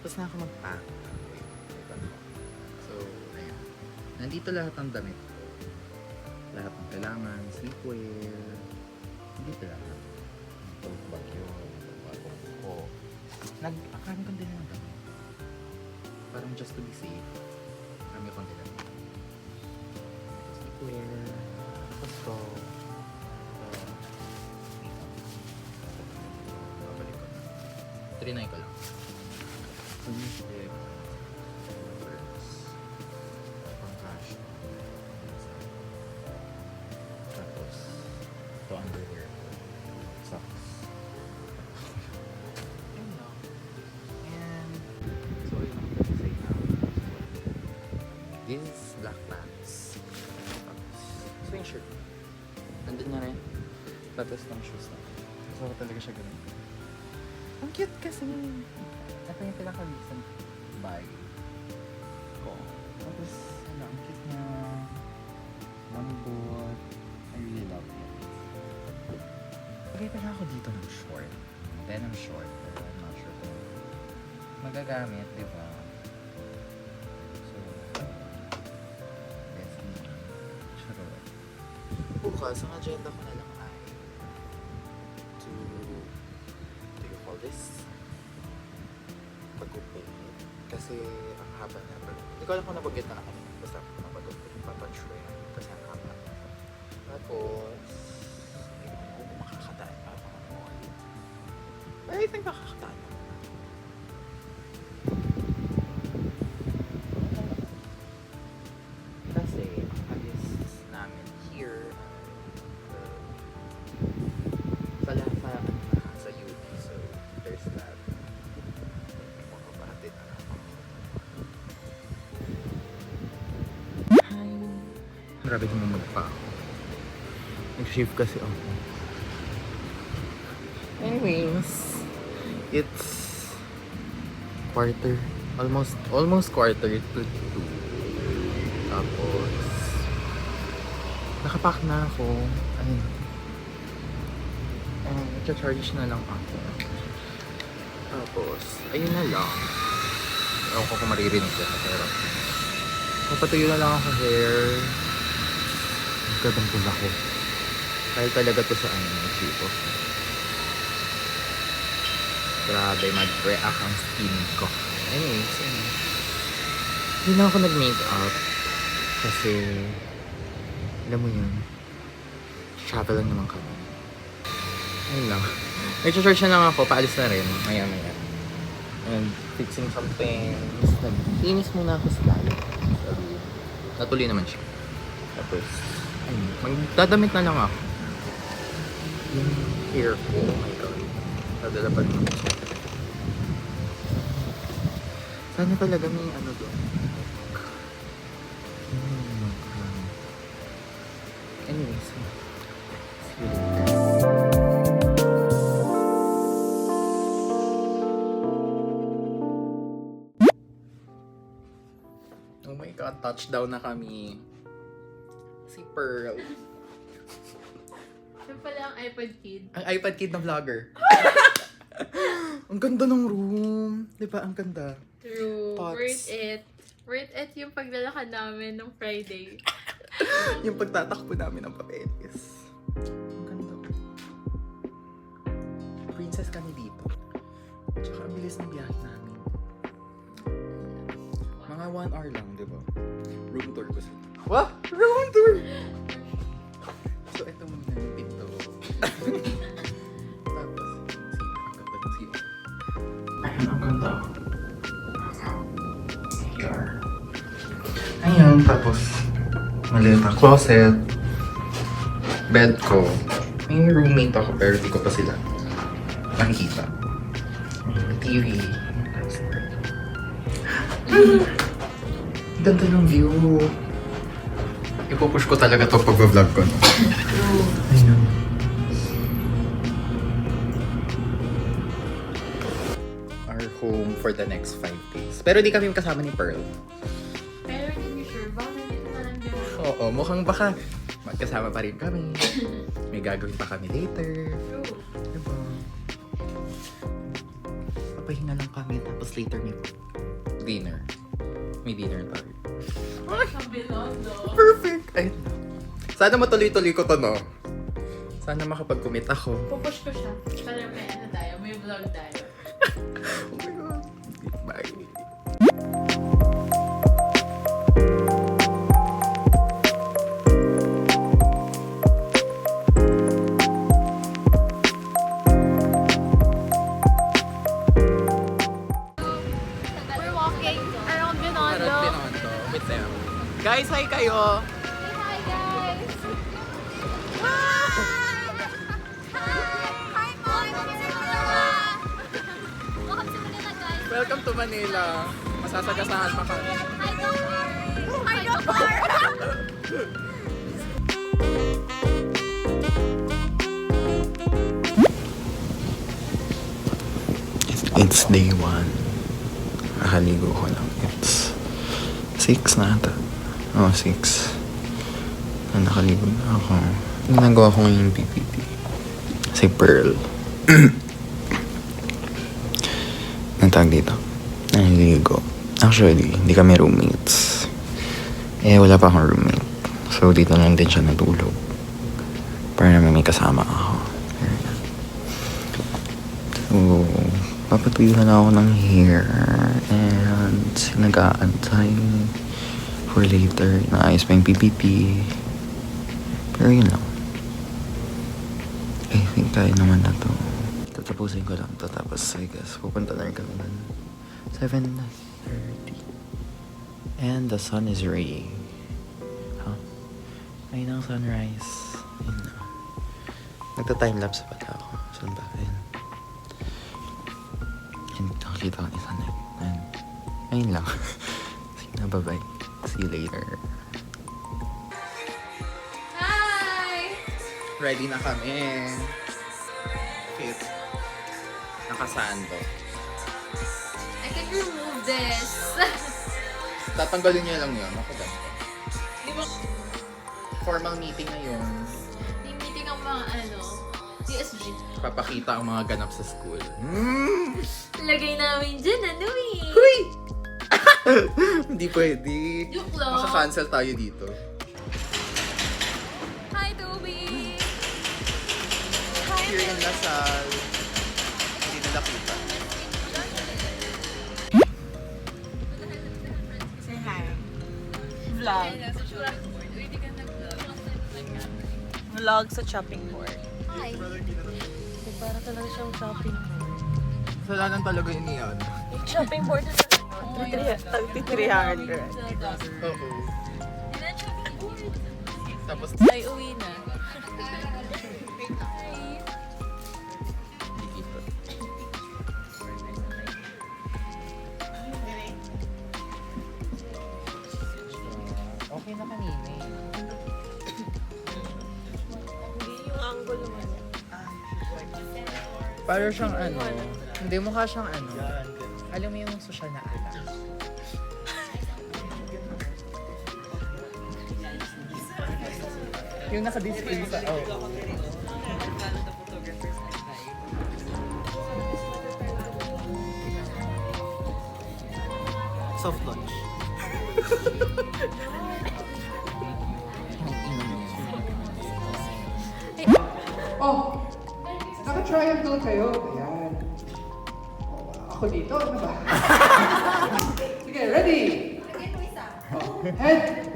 Tapos na ako mag-pack. So, ayan. Nandito lahat ng damit ko. Lahat ng kailangan, sleepwear. Nandito lahat. Tote bag yun. Bagong ko. Nag-akami ko din ng damit. Parang just to be safe. Marami akong din. Sleepwear. Tapos ko. Babalik ko na. Trinay ko lang. Music. Pang-cash. Tapos, ito underwear. Socks. Yun lang. And, so yun ang say now. This is black pants. Tapos, swing shirt. Nandun na rin. Tapos, ng shoes na. So, talaga siya ganun. Ang cute kasi. Ito yung pinaka-recent buy ko. Tapos, ano, ang cute niya. One boot. I really love it. Lagay pala ako dito ng short. Denim short. Pero I'm not sure kung magagamit, di ba? So, yes, charot. Bukas, ang agenda ko na lang ay to, do you call this? Pag-upit. Kasi ang haba na pala. Hindi ko alam kung nabagit na ako. Basta napag-upit. Papag-shred. Kasi ang haba. Tapos, hindi ko kung makakataan pa ako ng mall. But I think makakataan ako. Kasi, ang alis namin here sa UP. So, there's that. Grabe naman magpa ako. Nag-shift kasi ako. Anyways, it's quarter. Almost quarter to 2. Tapos, nakapack na ako. Ayun. Nag-charge na lang ako. Tapos, ayun na lang. Ewan ko kung maririnig ka. Pero, papatuyo na lang ako hair. Gandang pula ko. Dahil talaga to sa chipo. Grabe, mag-react ang skin ko. Anyways, hindi na ako nag-makeup. Kasi, alam mo yun, travel lang naman kami. Ayun lang. Nag-charge na lang ako, paalis na rin. Maya-maya. And fixing some things. Nag-inis muna ako sa lalo. Natuloy naman siya. Tapos, magdadamit na lang ako. Yung hair ko, oh my god. Dadala pa naman siya. Sana talaga may ano doon. Anyways, see you later. Oh my god, touchdown na kami. Si Pearl. Yan pala ang iPad Kid. Ang iPad Kid na vlogger. Ang ganda ng room. Di ba? Ang ganda. True. Pots. Worth it. Worth it yung paglalakad namin nung Friday. Yung pagtatakbo namin ng papeles. Ang ganda. Princess kami dito. Tsaka ang bilis ng biyahe namin. Mga 1 hour lang, di ba? Room tour ko sila. What? Room tour! So, ito muna yung pinto. Tapos, ang ganda ng CR. Ayun, ang ganda. CR. Ayun, tapos, maliit na closet. Bed ko. May roommate ako pero di ko pa sila nakikita. TV. Ganda ng view. Ipupush ko talaga to pag-vlog ko. No? Ayun. Our home for the next 5 days. Pero di kami kasama ni Pearl. Pero hindi ko sure. Baka nandito na lang din. Oo, mukhang baka magkasama pa rin kami. May gagawin pa kami later. True. Diba? magpapahinga lang kami. Tapos later may dinner. May dinner tayo. Sa Binondo. Perfect! Ay, sana matuloy-tuloy ko to, no? Sana makapag-commit ako. Pupush ko siya. Para may ano tayo, may vlog tayo. Oh my God. Bye. We're walking around Binondo. With them. Guys, hi kayo! Hi guys! Hi, Mom! Welcome to Manila, guys. Welcome to Manila. Masasagasahan pa kami. Hi, Dokar! Hi, Dokar! It's day 1. Nakaligo ko lang. It's 6 na ata. Oh, 6. Nakaligo na ako. Ginagawa ko ngayon PPT. Si Pearl. Ang tawag dito. Naliligo. Actually, hindi kami roommates. Wala pa akong roommate. So, dito lang din siya natulog. Para naman may kasama ako. So, papatuyo na ako ng hair. And, nag-aantay for later. Naayos pa yung PPT. Pero yun lang. I think kaya naman na to. Tatapusin ko lang to. Tapos, I guess, pupunta na rin kami nun. 7:30. And the sun is raying. Huh? Ayun ang sunrise. Ayun na. Nagta-timelapse pala ako. Saan ba? Ayun. And nakikita ko ni Sanek. And ayun lang. Sige na, bye-bye. See you later. Hi! Ready na kami. Fit. Nakasando. I can remove this. Tatanggalin niya lang yun. Ako ganito. Di ba? Formal meeting na yun. Di meeting ang mga TSG. Papakita ang mga ganap sa school. Lagay namin dyan, Huy! Hindi pwede. Joke lang. Maka-cancel tayo dito. Hi, Toby! Here in Lasal. Hindi nila kita. Say hi. Vlog. Vlog sa chopping board. Hi. Para talaga siyang chopping board. Kasalanan talaga yun yan. Yung chopping board na sa 300. Oo. Tapos, Ay, uwi na. hindi kita. Okay na kanina eh. Hindi yung angle naman niya. Para siyang hindi mukha siyang alam mo yung social na alak. Yung naka-display sa, soft launch. Oh, naka-triangle kayo. Ayan. Oh, ako dito, ano ba? Sige, ready? Oh, head,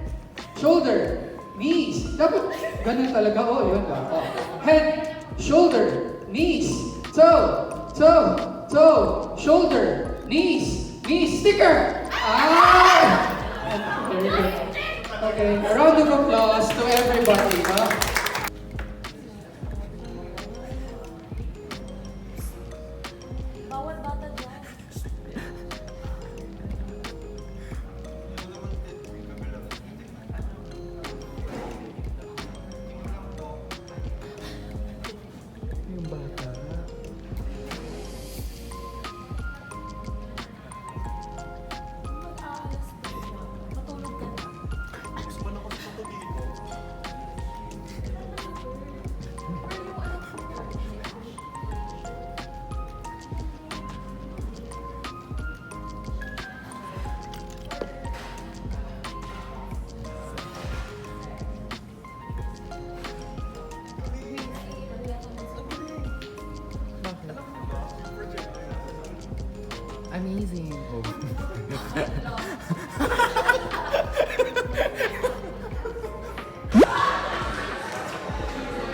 shoulder, knees. Dapat ganun talaga. Oh, yun ba? Oh. Head, shoulder, knees, toe, toe, toe, shoulder, knees, knees, sticker! Ah! Very good. Okay, a round of applause to everybody. Huh? Bawal bata dyan. Yung bata. Matulog ka na. Amazing. Oh.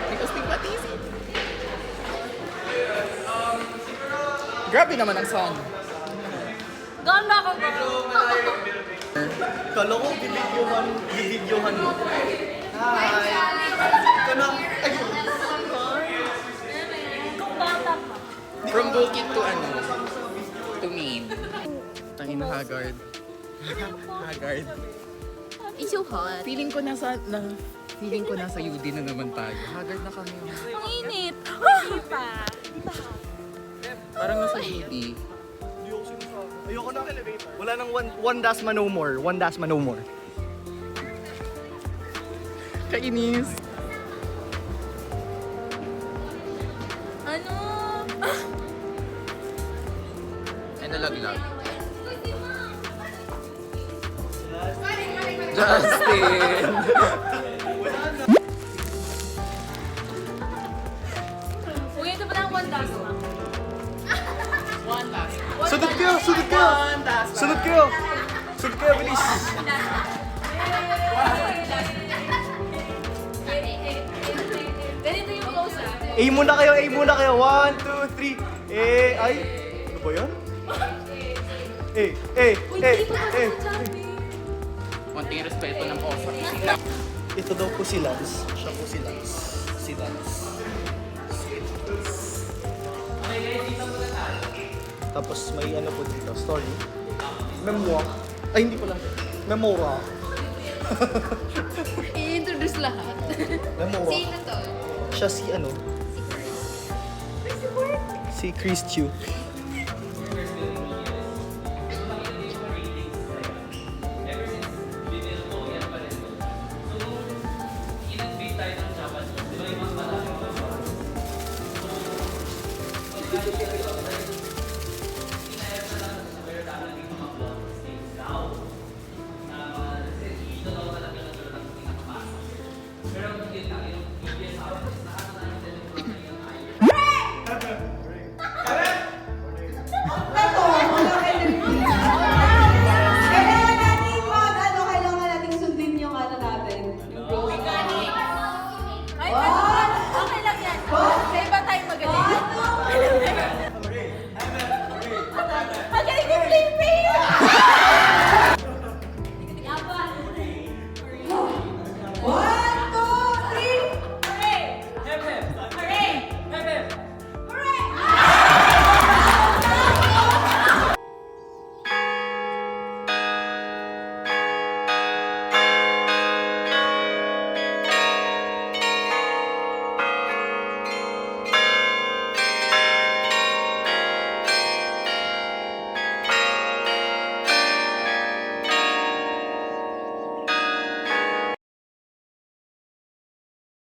Because think what easy. Grabe naman ang sun. Ganda ko ba? Kala ko bibidyohan mo. Hi! Kana, ay, Kung bata pa. From Bukit to to Maine. Tangin na Haggard. Haggard. It's so hot. Feeling ko nasa UD na naman tayo. Haggard na kami. Ang init. Di pa. Parang nasa UD. ayoko na. Wala nang one dasma no more. One dasma no more. Kainis. Ano? Ay, nalaglag. Justin! Uy, ito pa lang 1,000. Sunod kayo! Sunod kayo! Sunod kayo! Sunod kayo, bilis! Ganito yung pose ah. Aim muna kayo! Aim muna kayo! 1, 2, 3! Ay! Ano ba yan? Uy, dito ka eh. sa Johnny. Konting respeto ng osa. Ito daw po si Lance. Siya po si Lance. Si Lance. Tapos may ano po dito, story. Memoir. Ay, hindi pala. Memoir. I-introduce lahat. Memoir. Sino to? Siya si ano? Si Chris Chu.